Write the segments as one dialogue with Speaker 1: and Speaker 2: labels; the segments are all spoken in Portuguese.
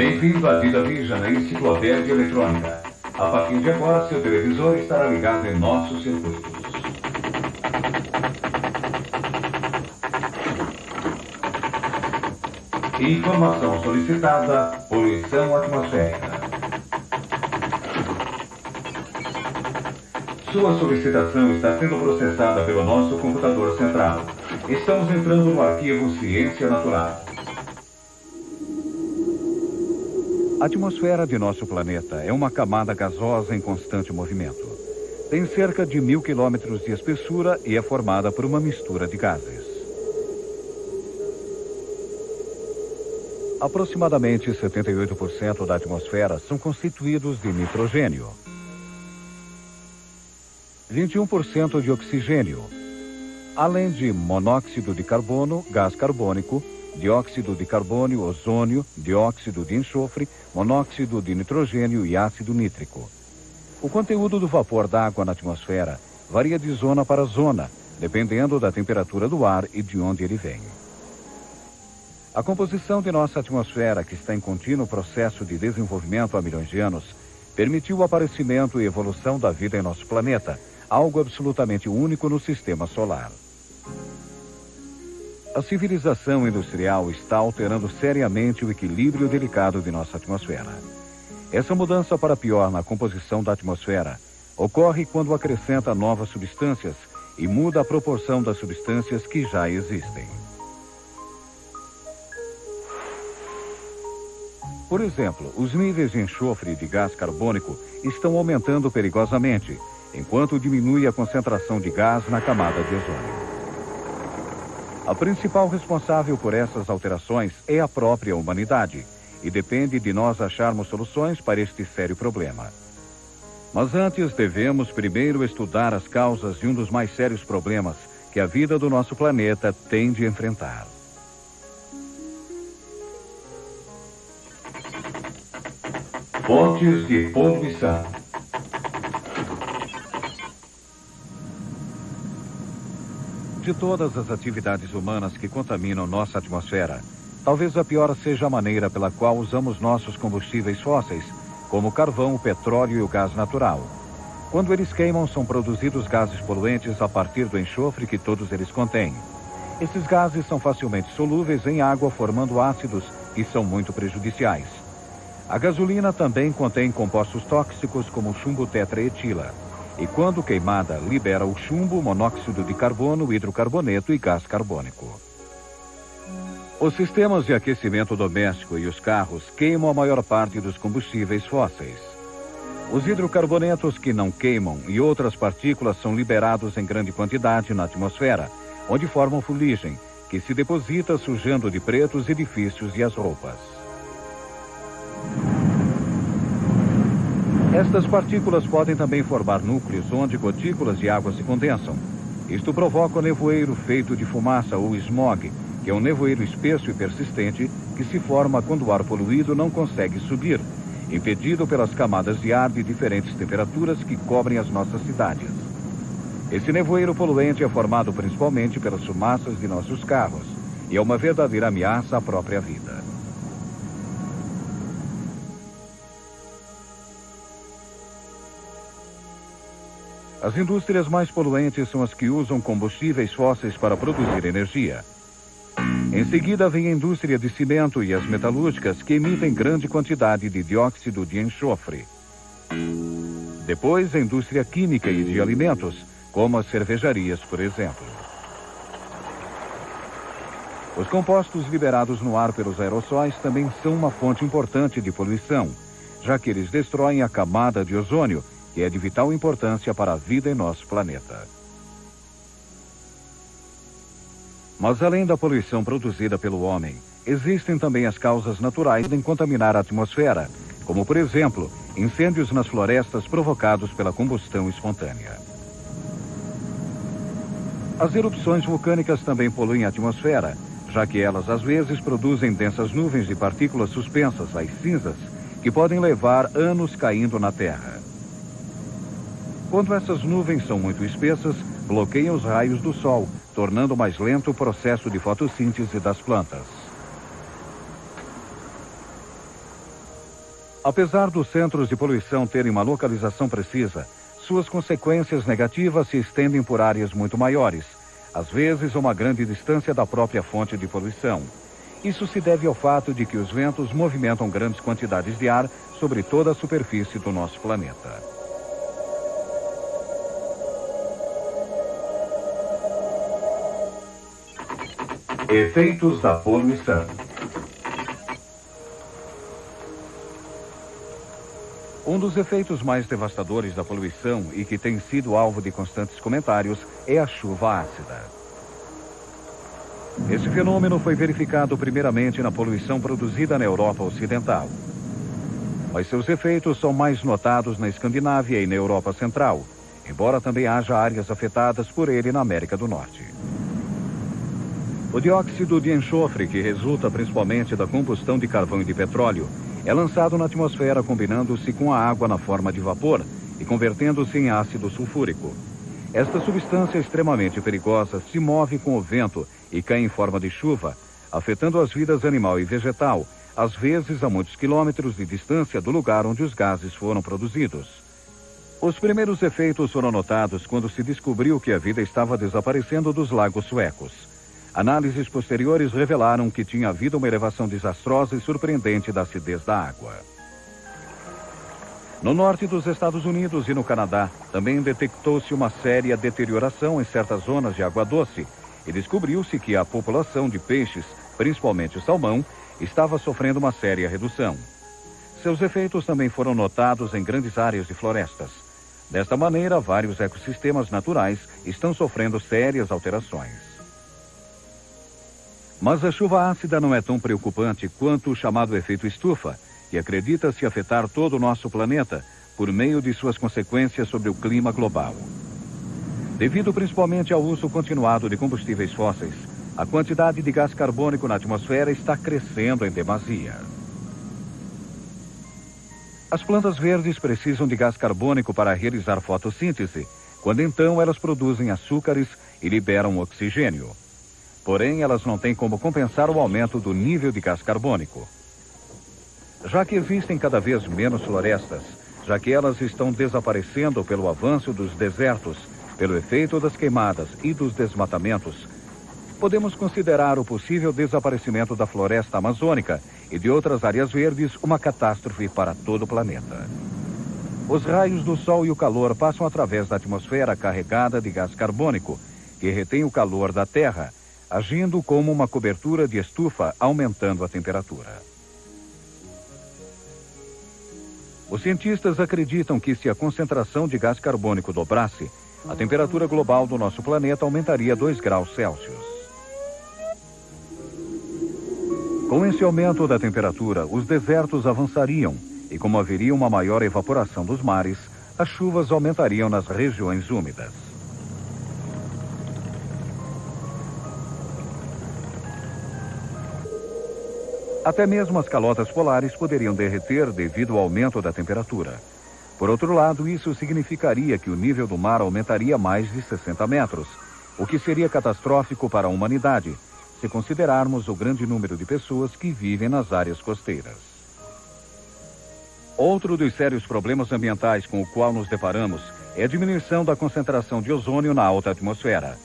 Speaker 1: Bem-vindo à Vida Vision, a enciclopédia eletrônica. A partir de agora, seu televisor estará ligado em nossos circuitos. Informação solicitada: poluição atmosférica. Sua solicitação está sendo processada pelo nosso computador central. Estamos entrando no arquivo Ciência Natural.
Speaker 2: A atmosfera de nosso planeta é uma camada gasosa em constante movimento. Tem cerca de 1000 quilômetros de espessura e é formada por uma mistura de gases. Aproximadamente 78% da atmosfera são constituídos de nitrogênio, 21% de oxigênio, além de monóxido de carbono, gás carbônico, dióxido de carbono, ozônio, dióxido de enxofre, monóxido de nitrogênio e ácido nítrico. O conteúdo do vapor d'água na atmosfera varia de zona para zona, dependendo da temperatura do ar e de onde ele vem. A composição de nossa atmosfera, que está em contínuo processo de desenvolvimento há milhões de anos, permitiu o aparecimento e evolução da vida em nosso planeta, algo absolutamente único no sistema solar. A civilização industrial está alterando seriamente o equilíbrio delicado de nossa atmosfera. Essa mudança para pior na composição da atmosfera ocorre quando acrescenta novas substâncias e muda a proporção das substâncias que já existem. Por exemplo, os níveis de enxofre e de gás carbônico estão aumentando perigosamente, enquanto diminui a concentração de gás na camada de ozônio. A principal responsável por essas alterações é a própria humanidade, e depende de nós acharmos soluções para este sério problema. Mas antes devemos primeiro estudar as causas de um dos mais sérios problemas que a vida do nosso planeta tem de enfrentar.
Speaker 1: Fontes de poluição.
Speaker 2: De todas as atividades humanas que contaminam nossa atmosfera, talvez a pior seja a maneira pela qual usamos nossos combustíveis fósseis, como o carvão, o petróleo e o gás natural. Quando eles queimam, são produzidos gases poluentes a partir do enxofre que todos eles contêm. Esses gases são facilmente solúveis em água, formando ácidos que são muito prejudiciais. A gasolina também contém compostos tóxicos como o chumbo tetraetila. E quando queimada, libera o chumbo, monóxido de carbono, hidrocarboneto e gás carbônico. Os sistemas de aquecimento doméstico e os carros queimam a maior parte dos combustíveis fósseis. Os hidrocarbonetos que não queimam e outras partículas são liberados em grande quantidade na atmosfera, onde formam fuligem, que se deposita sujando de preto os edifícios e as roupas. Estas partículas podem também formar núcleos onde gotículas de água se condensam. Isto provoca o nevoeiro feito de fumaça ou smog, que é um nevoeiro espesso e persistente que se forma quando o ar poluído não consegue subir, impedido pelas camadas de ar de diferentes temperaturas que cobrem as nossas cidades. Esse nevoeiro poluente é formado principalmente pelas fumaças de nossos carros e é uma verdadeira ameaça à própria vida. As indústrias mais poluentes são as que usam combustíveis fósseis para produzir energia. Em seguida vem a indústria de cimento e as metalúrgicas, que emitem grande quantidade de dióxido de enxofre. Depois, a indústria química e de alimentos, como as cervejarias, por exemplo. Os compostos liberados no ar pelos aerossóis também são uma fonte importante de poluição, já que eles destroem a camada de ozônio, que é de vital importância para a vida em nosso planeta. Mas além da poluição produzida pelo homem, existem também as causas naturais em contaminar a atmosfera, como, por exemplo, incêndios nas florestas provocados pela combustão espontânea. As erupções vulcânicas também poluem a atmosfera, já que elas às vezes produzem densas nuvens de partículas suspensas, as cinzas, que podem levar anos caindo na Terra. Quando essas nuvens são muito espessas, bloqueiam os raios do Sol, tornando mais lento o processo de fotossíntese das plantas. Apesar dos centros de poluição terem uma localização precisa, suas consequências negativas se estendem por áreas muito maiores, às vezes a uma grande distância da própria fonte de poluição. Isso se deve ao fato de que os ventos movimentam grandes quantidades de ar sobre toda a superfície do nosso planeta.
Speaker 1: Efeitos da poluição.
Speaker 2: Um dos efeitos mais devastadores da poluição e que tem sido alvo de constantes comentários é a chuva ácida. Esse fenômeno foi verificado primeiramente na poluição produzida na Europa Ocidental. Mas seus efeitos são mais notados na Escandinávia e na Europa Central, embora também haja áreas afetadas por ele na América do Norte. O dióxido de enxofre, que resulta principalmente da combustão de carvão e de petróleo, é lançado na atmosfera combinando-se com a água na forma de vapor e convertendo-se em ácido sulfúrico. Esta substância extremamente perigosa se move com o vento e cai em forma de chuva, afetando as vidas animal e vegetal, às vezes a muitos quilômetros de distância do lugar onde os gases foram produzidos. Os primeiros efeitos foram notados quando se descobriu que a vida estava desaparecendo dos lagos suecos. Análises posteriores revelaram que tinha havido uma elevação desastrosa e surpreendente da acidez da água. No norte dos Estados Unidos e no Canadá, também detectou-se uma séria deterioração em certas zonas de água doce e descobriu-se que a população de peixes, principalmente o salmão, estava sofrendo uma séria redução. Seus efeitos também foram notados em grandes áreas de florestas. Desta maneira, vários ecossistemas naturais estão sofrendo sérias alterações. Mas a chuva ácida não é tão preocupante quanto o chamado efeito estufa, que acredita-se afetar todo o nosso planeta por meio de suas consequências sobre o clima global. Devido principalmente ao uso continuado de combustíveis fósseis, a quantidade de gás carbônico na atmosfera está crescendo em demasia. As plantas verdes precisam de gás carbônico para realizar fotossíntese, quando então elas produzem açúcares e liberam oxigênio. Porém, elas não têm como compensar o aumento do nível de gás carbônico. Já que existem cada vez menos florestas, já que elas estão desaparecendo pelo avanço dos desertos, pelo efeito das queimadas e dos desmatamentos, podemos considerar o possível desaparecimento da floresta amazônica e de outras áreas verdes uma catástrofe para todo o planeta. Os raios do Sol e o calor passam através da atmosfera carregada de gás carbônico, que retém o calor da Terra, agindo como uma cobertura de estufa, aumentando a temperatura. Os cientistas acreditam que se a concentração de gás carbônico dobrasse, a temperatura global do nosso planeta aumentaria 2 graus Celsius. Com esse aumento da temperatura, os desertos avançariam e, como haveria uma maior evaporação dos mares, as chuvas aumentariam nas regiões úmidas. Até mesmo as calotas polares poderiam derreter devido ao aumento da temperatura. Por outro lado, isso significaria que o nível do mar aumentaria mais de 60 metros, o que seria catastrófico para a humanidade, se considerarmos o grande número de pessoas que vivem nas áreas costeiras. Outro dos sérios problemas ambientais com o qual nos deparamos é a diminuição da concentração de ozônio na alta atmosfera.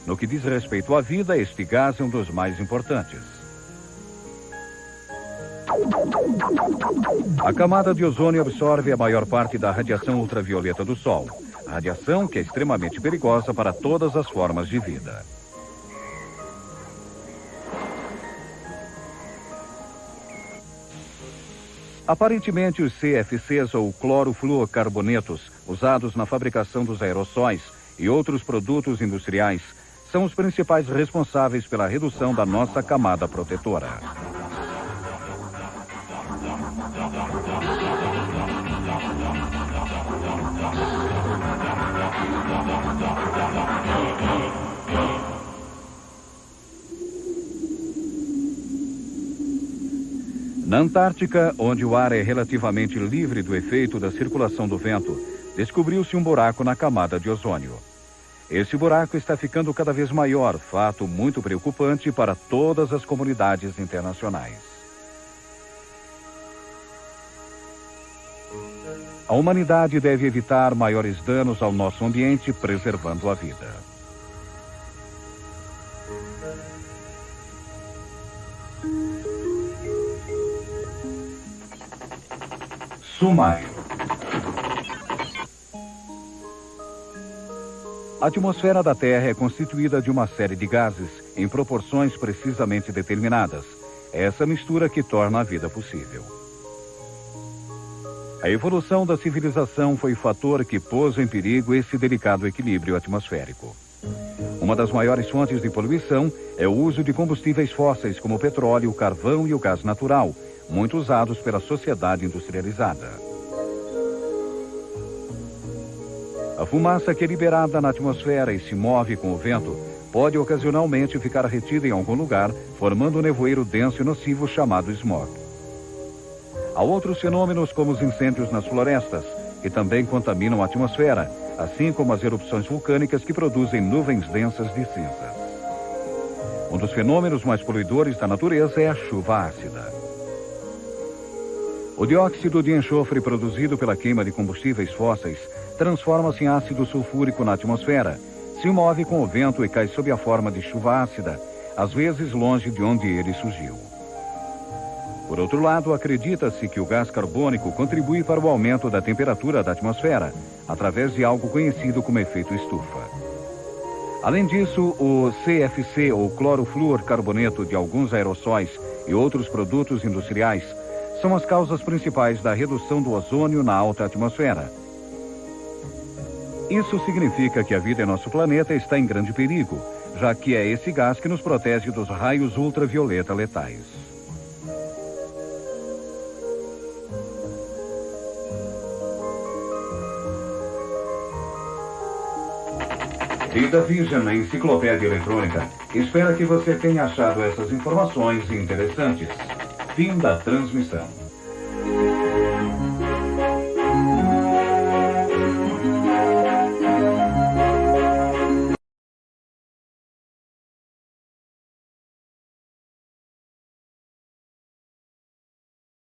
Speaker 2: No que diz respeito à vida, este gás é um dos mais importantes. A camada de ozônio absorve a maior parte da radiação ultravioleta do Sol, radiação que é extremamente perigosa para todas as formas de vida. Aparentemente, os CFCs ou clorofluorcarbonetos, usados na fabricação dos aerossóis e outros produtos industriais, são os principais responsáveis pela redução da nossa camada protetora. Na Antártica, onde o ar é relativamente livre do efeito da circulação do vento, descobriu-se um buraco na camada de ozônio. Esse buraco está ficando cada vez maior, fato muito preocupante para todas as comunidades internacionais. A humanidade deve evitar maiores danos ao nosso ambiente, preservando a vida.
Speaker 1: Sumário.
Speaker 2: A atmosfera da Terra é constituída de uma série de gases em proporções precisamente determinadas. É essa mistura que torna a vida possível. A evolução da civilização foi o fator que pôs em perigo esse delicado equilíbrio atmosférico. Uma das maiores fontes de poluição é o uso de combustíveis fósseis como o petróleo, o carvão e o gás natural, muito usados pela sociedade industrializada. A fumaça que é liberada na atmosfera e se move com o vento pode ocasionalmente ficar retida em algum lugar, formando um nevoeiro denso e nocivo chamado smog. Há outros fenômenos como os incêndios nas florestas, que também contaminam a atmosfera, assim como as erupções vulcânicas que produzem nuvens densas de cinzas. Um dos fenômenos mais poluidores da natureza é a chuva ácida. O dióxido de enxofre produzido pela queima de combustíveis fósseis transforma-se em ácido sulfúrico na atmosfera, se move com o vento e cai sob a forma de chuva ácida, às vezes longe de onde ele surgiu. Por outro lado, acredita-se que o gás carbônico contribui para o aumento da temperatura da atmosfera, através de algo conhecido como efeito estufa. Além disso, o CFC, ou clorofluorcarboneto, de alguns aerossóis e outros produtos industriais, são as causas principais da redução do ozônio na alta atmosfera. Isso significa que a vida em nosso planeta está em grande perigo, já que é esse gás que nos protege dos raios ultravioleta letais.
Speaker 1: Vida Vision, na Enciclopédia Eletrônica, espera que você tenha achado essas informações interessantes. Fim da transmissão.